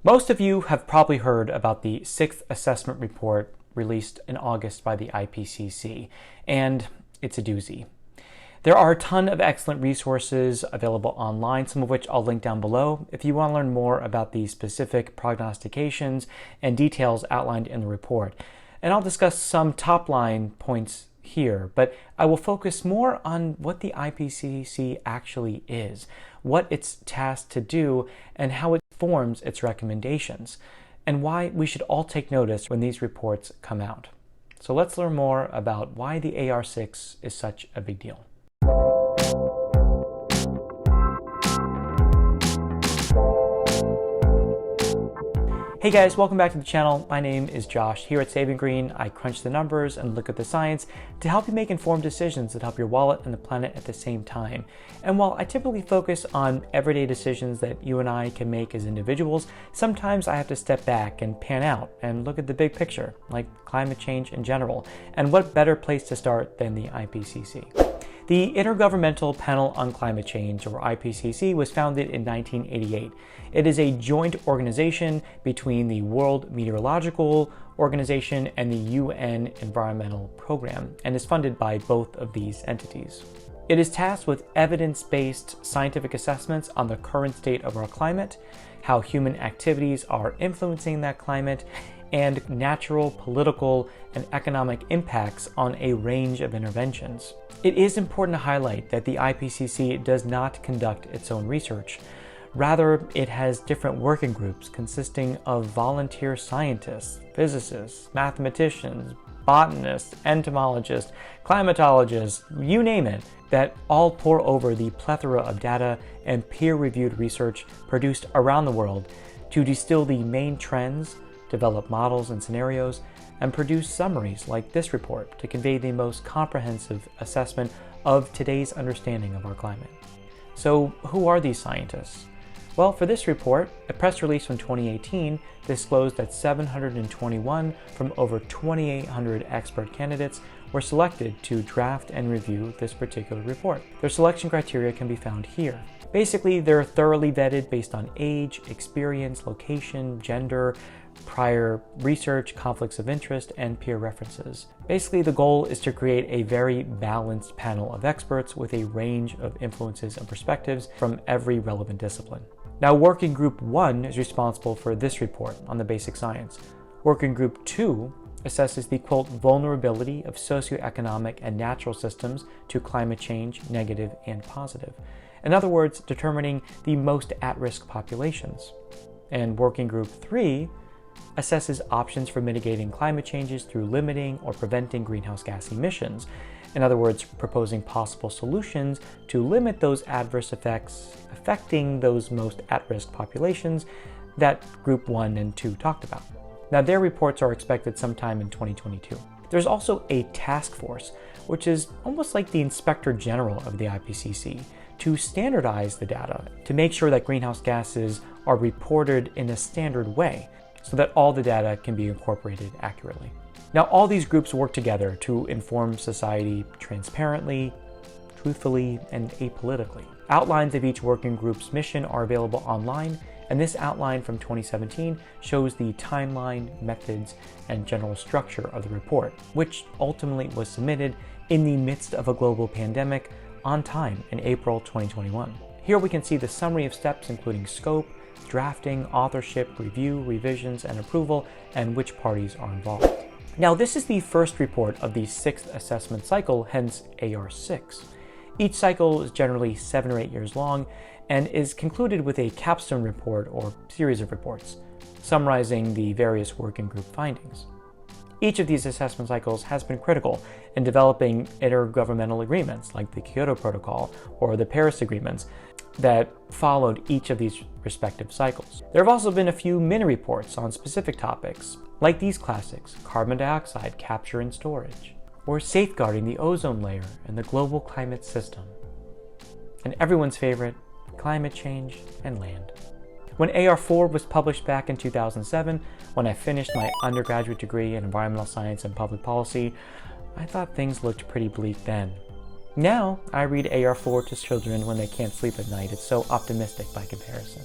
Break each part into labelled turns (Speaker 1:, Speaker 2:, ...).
Speaker 1: Most of you have probably heard about the sixth assessment report released in August by the IPCC, and it's a doozy. There are a ton of excellent resources available online, some of which I'll link down below if you want to learn more about the specific prognostications and details outlined in the report. And I'll discuss some top-line points here, but I will focus more on what the IPCC actually is, what it's tasked to do, and how it forms its recommendations, and why we should all take notice when these reports come out. So let's learn more about why the AR6 is such a big deal. Hey guys, welcome back to the channel. My name is Josh. Here at Saving Green, I crunch the numbers and look at the science to help you make informed decisions that help your wallet and the planet at the same time. And while I typically focus on everyday decisions that you and I can make as individuals, sometimes I have to step back and pan out and look at the big picture, like climate change in general. And what better place to start than the IPCC? The Intergovernmental Panel on Climate Change, or IPCC, was founded in 1988. It is a joint organization between the World Meteorological Organization and the UN Environmental Program, and is funded by both of these entities. It is tasked with evidence-based scientific assessments on the current state of our climate, how human activities are influencing that climate, and natural, political, and economic impacts on a range of interventions. It is important to highlight that the IPCC does not conduct its own research. Rather, it has different working groups consisting of volunteer scientists, physicists, mathematicians, botanists, entomologists, climatologists, you name it, that all pore over the plethora of data and peer-reviewed research produced around the world to distill the main trends, develop models and scenarios, and produce summaries like this report to convey the most comprehensive assessment of today's understanding of our climate. So who are these scientists? Well, for this report, a press release from 2018 disclosed that 721 from over 2,800 expert candidates were selected to draft and review this particular report. Their selection criteria can be found here. Basically, they're thoroughly vetted based on age, experience, location, gender, prior research, conflicts of interest, and peer references. Basically, the goal is to create a very balanced panel of experts with a range of influences and perspectives from every relevant discipline. Now, Working Group 1 is responsible for this report on the basic science. Working Group 2 assesses the, quote, vulnerability of socioeconomic and natural systems to climate change, negative and positive. In other words, determining the most at-risk populations. And Working Group 3 assesses options for mitigating climate changes through limiting or preventing greenhouse gas emissions. In other words, proposing possible solutions to limit those adverse effects affecting those most at-risk populations that Group 1 and 2 talked about. Now, their reports are expected sometime in 2022. There's also a task force, which is almost like the Inspector General of the IPCC, to standardize the data to make sure that greenhouse gases are reported in a standard way, so that all the data can be incorporated accurately. Now, all these groups work together to inform society transparently, truthfully, and apolitically. Outlines of each working group's mission are available online, and this outline from 2017 shows the timeline, methods, and general structure of the report, which ultimately was submitted in the midst of a global pandemic on time in April 2021. Here we can see the summary of steps, including scope, drafting, authorship, review, revisions, and approval, and which parties are involved. Now, this is the first report of the sixth assessment cycle, hence AR6. Each cycle is generally 7 or 8 years long and is concluded with a capstone report or series of reports, summarizing the various working group findings. Each of these assessment cycles has been critical in developing intergovernmental agreements like the Kyoto Protocol or the Paris Agreements that followed each of these respective cycles. There have also been a few mini reports on specific topics, like these classics, carbon dioxide capture and storage, or safeguarding the ozone layer and the global climate system, and everyone's favorite, climate change and land. When AR4 was published back in 2007, when I finished my undergraduate degree in environmental science and public policy, I thought things looked pretty bleak then. Now, I read AR4 to children when they can't sleep at night. It's so optimistic by comparison.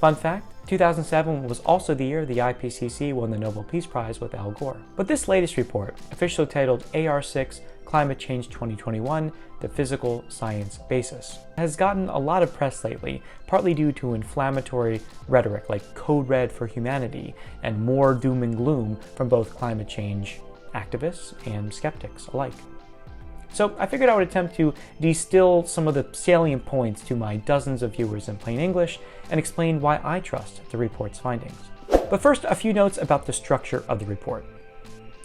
Speaker 1: Fun fact, 2007 was also the year the IPCC won the Nobel Peace Prize with Al Gore. But this latest report, officially titled AR6 Climate Change 2021, The Physical Science Basis, has gotten a lot of press lately, partly due to inflammatory rhetoric like Code Red for Humanity and more doom and gloom from both climate change activists and skeptics alike. So I figured I would attempt to distill some of the salient points to my dozens of viewers in plain English and explain why I trust the report's findings. But first, a few notes about the structure of the report.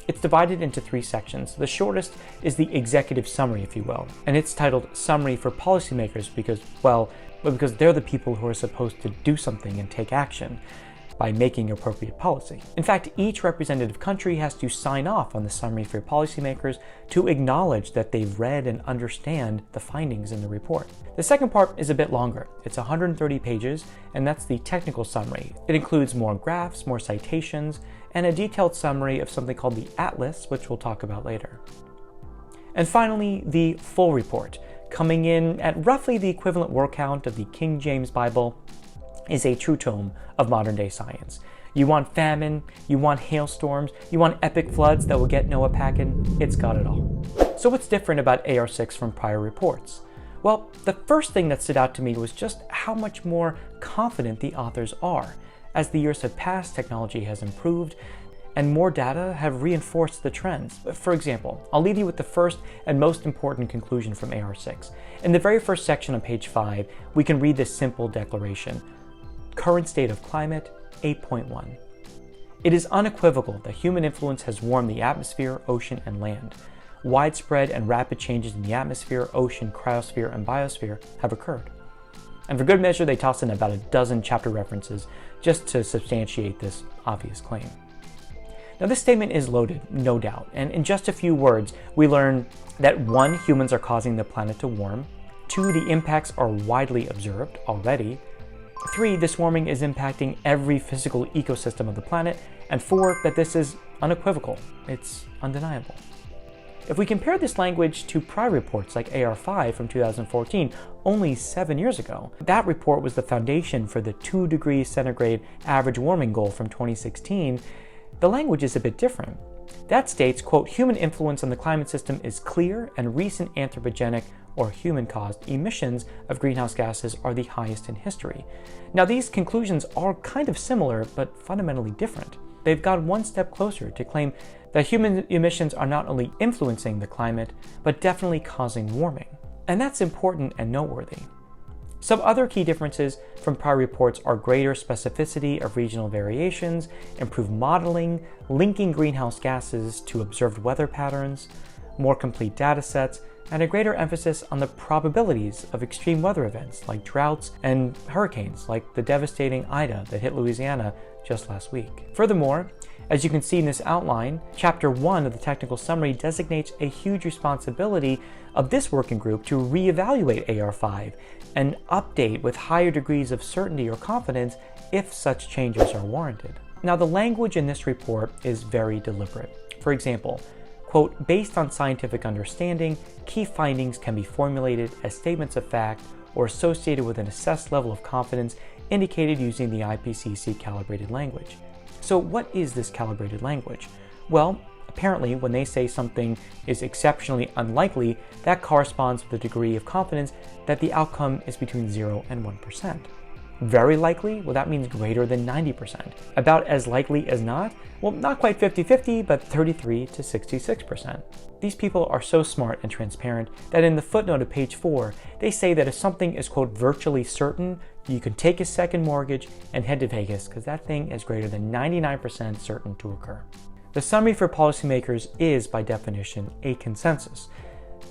Speaker 1: It's divided into 3 sections. The shortest is the executive summary, if you will, and it's titled Summary for Policymakers because they're the people who are supposed to do something and take action by making appropriate policy. In fact, each representative country has to sign off on the summary for policymakers to acknowledge that they've read and understand the findings in the report. The second part is a bit longer. It's 130 pages, and that's the technical summary. It includes more graphs, more citations, and a detailed summary of something called the Atlas, which we'll talk about later. And finally, the full report, coming in at roughly the equivalent word count of the King James Bible, is a true tome of modern-day science. You want famine, you want hailstorms, you want epic floods that will get Noah packing, it's got it all. So what's different about AR6 from prior reports? Well, the first thing that stood out to me was just how much more confident the authors are. As the years have passed, technology has improved, and more data have reinforced the trends. For example, I'll leave you with the first and most important conclusion from AR6. In the very first section on page 5, we can read this simple declaration. Current state of climate, 8.1. It is unequivocal that human influence has warmed the atmosphere, ocean, and land. Widespread and rapid changes in the atmosphere, ocean, cryosphere, and biosphere have occurred. And for good measure, they toss in about a dozen chapter references just to substantiate this obvious claim. Now, this statement is loaded, no doubt, and in just a few words, we learn that 1, humans are causing the planet to warm, 2, the impacts are widely observed already, 3, this warming is impacting every physical ecosystem of the planet, and 4, that this is unequivocal, it's undeniable. If we compare this language to prior reports like AR5 from 2014, only 7 years ago, that report was the foundation for the 2 degrees centigrade average warming goal from 2016, the language is a bit different. That states, quote, human influence on the climate system is clear and recent anthropogenic or human-caused emissions of greenhouse gases are the highest in history. Now, these conclusions are kind of similar, but fundamentally different. They've gone one step closer to claim that human emissions are not only influencing the climate, but definitely causing warming. And that's important and noteworthy. Some other key differences from prior reports are greater specificity of regional variations, improved modeling, linking greenhouse gases to observed weather patterns, more complete data sets, and a greater emphasis on the probabilities of extreme weather events like droughts and hurricanes like the devastating Ida that hit Louisiana just last week. Furthermore, as you can see in this outline, Chapter 1 of the technical summary designates a huge responsibility of this working group to reevaluate AR5 and update with higher degrees of certainty or confidence if such changes are warranted. Now, the language in this report is very deliberate. For example, quote, based on scientific understanding, key findings can be formulated as statements of fact or associated with an assessed level of confidence indicated using the IPCC calibrated language. So what is this calibrated language? Well, apparently when they say something is exceptionally unlikely, that corresponds with a degree of confidence that the outcome is between 0 and 1%. Very likely? Well, that means greater than 90%. About as likely as not? Well, not quite 50-50, but 33 to 66%. These people are so smart and transparent that in the footnote of page 4, they say that if something is, quote, virtually certain, you can take a second mortgage and head to Vegas because that thing is greater than 99% certain to occur. The summary for policymakers is, by definition, a consensus.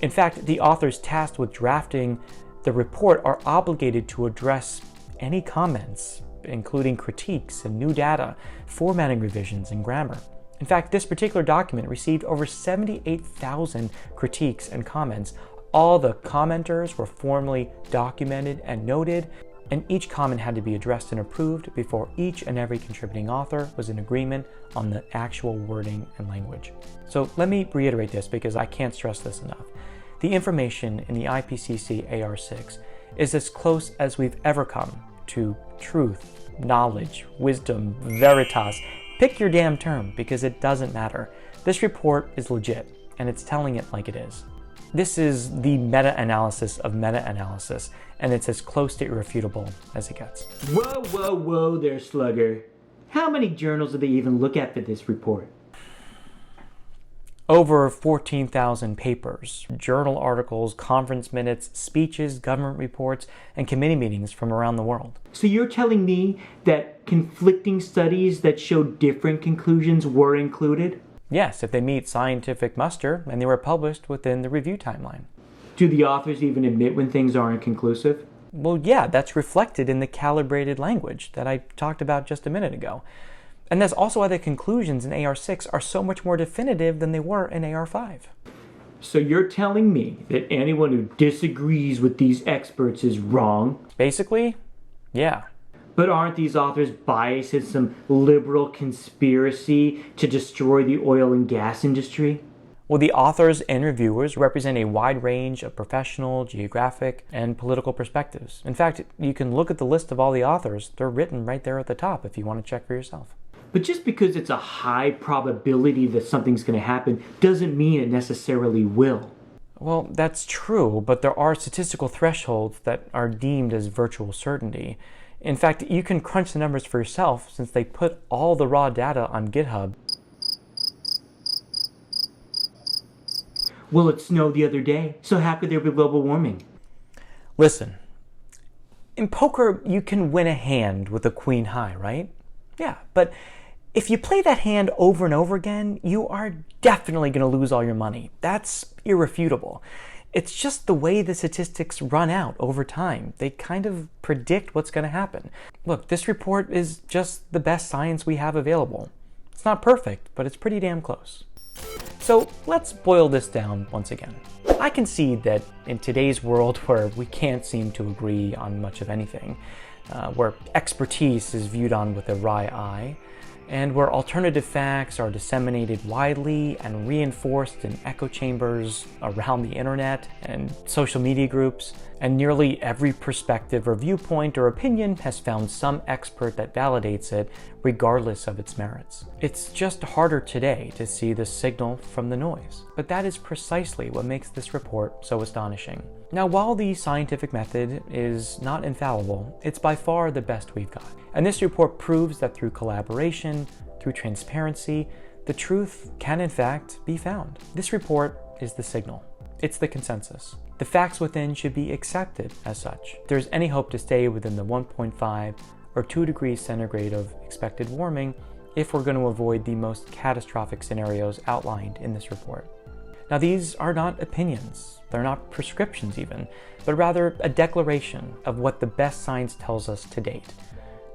Speaker 1: In fact, the authors tasked with drafting the report are obligated to address any comments, including critiques and new data, formatting revisions, and grammar. In fact, this particular document received over 78,000 critiques and comments. All the commenters were formally documented and noted, and each comment had to be addressed and approved before each and every contributing author was in agreement on the actual wording and language. So let me reiterate this because I can't stress this enough. The information in the IPCC AR6 is as close as we've ever come to truth, knowledge, wisdom, veritas. Pick your damn term, because it doesn't matter. This report is legit, and it's telling it like it is. This is the meta-analysis of meta-analysis, and it's as close to irrefutable as it gets.
Speaker 2: Whoa, whoa, whoa there, Slugger. How many journals did they even look at for this report?
Speaker 1: Over 14,000 papers, journal articles, conference minutes, speeches, government reports, and committee meetings from around the world.
Speaker 2: So you're telling me that conflicting studies that showed different conclusions were included?
Speaker 1: Yes, if they meet scientific muster and they were published within the review timeline.
Speaker 2: Do the authors even admit when things aren't conclusive?
Speaker 1: Well, yeah, that's reflected in the calibrated language that I talked about just a minute ago. And that's also why the conclusions in AR6 are so much more definitive than they were in AR5.
Speaker 2: So you're telling me that anyone who disagrees with these experts is wrong?
Speaker 1: Basically, yeah.
Speaker 2: But aren't these authors biased in some liberal conspiracy to destroy the oil and gas industry?
Speaker 1: Well, the authors and reviewers represent a wide range of professional, geographic, and political perspectives. In fact, you can look at the list of all the authors. They're written right there at the top if you want to check for yourself.
Speaker 2: But just because it's a high probability that something's going to happen doesn't mean it necessarily will.
Speaker 1: Well, that's true, but there are statistical thresholds that are deemed as virtual certainty. In fact, you can crunch the numbers for yourself since they put all the raw data on GitHub.
Speaker 2: Well, it snowed the other day, so how could there be global warming?
Speaker 1: Listen, in poker, you can win a hand with a queen high, right? Yeah, but if you play that hand over and over again, you are definitely going to lose all your money. That's irrefutable. It's just the way the statistics run out over time. They kind of predict what's going to happen. Look, this report is just the best science we have available. It's not perfect, but it's pretty damn close. So let's boil this down once again. I concede that in today's world where we can't seem to agree on much of anything, where expertise is viewed on with a wry eye, and where alternative facts are disseminated widely and reinforced in echo chambers around the internet and social media groups, and nearly every perspective or viewpoint or opinion has found some expert that validates it regardless of its merits. It's just harder today to see the signal from the noise, but that is precisely what makes this report so astonishing. Now, while the scientific method is not infallible, it's by far the best we've got. And this report proves that through collaboration, through transparency, the truth can in fact be found. This report is the signal. It's the consensus. The facts within should be accepted as such. If there's any hope to stay within the 1.5 or 2 degrees centigrade of expected warming if we're going to avoid the most catastrophic scenarios outlined in this report. Now, these are not opinions. They're not prescriptions even, but rather a declaration of what the best science tells us to date.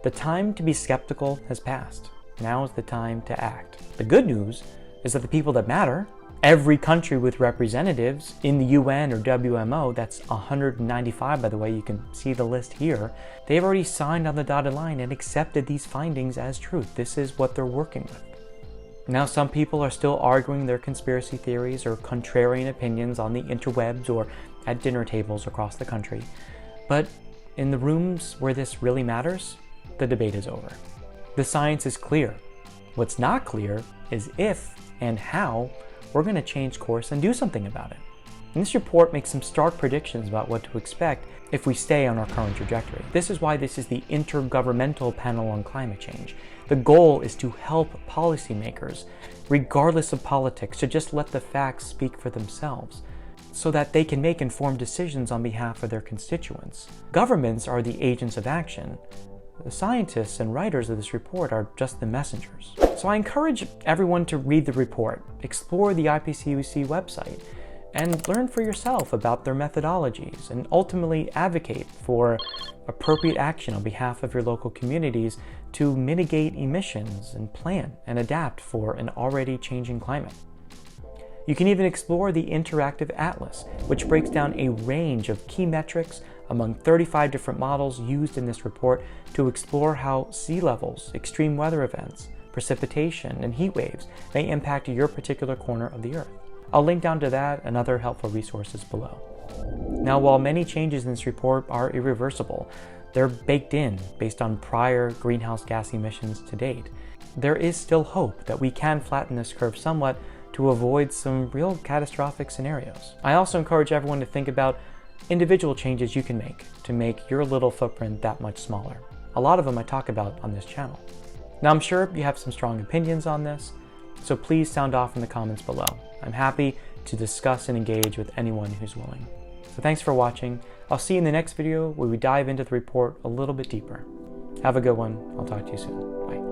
Speaker 1: The time to be skeptical has passed. Now is the time to act. The good news is that the people that matter, every country with representatives in the UN or WMO, that's 195 by the way, you can see the list here, they've already signed on the dotted line and accepted these findings as truth. This is what they're working with. Now, some people are still arguing their conspiracy theories or contrarian opinions on the interwebs or at dinner tables across the country. But in the rooms where this really matters, the debate is over. The science is clear. What's not clear is if and how we're going to change course and do something about it. And this report makes some stark predictions about what to expect if we stay on our current trajectory. This is why this is the Intergovernmental Panel on Climate Change. The goal is to help policymakers, regardless of politics, to just let the facts speak for themselves, so that they can make informed decisions on behalf of their constituents. Governments are the agents of action. The scientists and writers of this report are just the messengers. So I encourage everyone to read the report, explore the IPCC website, and learn for yourself about their methodologies, and ultimately advocate for appropriate action on behalf of your local communities to mitigate emissions and plan and adapt for an already changing climate. You can even explore the interactive atlas, which breaks down a range of key metrics among 35 different models used in this report to explore how sea levels, extreme weather events, precipitation, and heat waves may impact your particular corner of the Earth. I'll link down to that and other helpful resources below. Now, while many changes in this report are irreversible, They're baked in based on prior greenhouse gas emissions to date. There is still hope that we can flatten this curve somewhat to avoid some real catastrophic scenarios. I also encourage everyone to think about individual changes you can make to make your little footprint that much smaller. A lot of them I talk about on this channel. Now, I'm sure you have some strong opinions on this, so please sound off in the comments below. I'm happy to discuss and engage with anyone who's willing. So thanks for watching. I'll see you in the next video where we dive into the report a little bit deeper. Have a good one. I'll talk to you soon. Bye.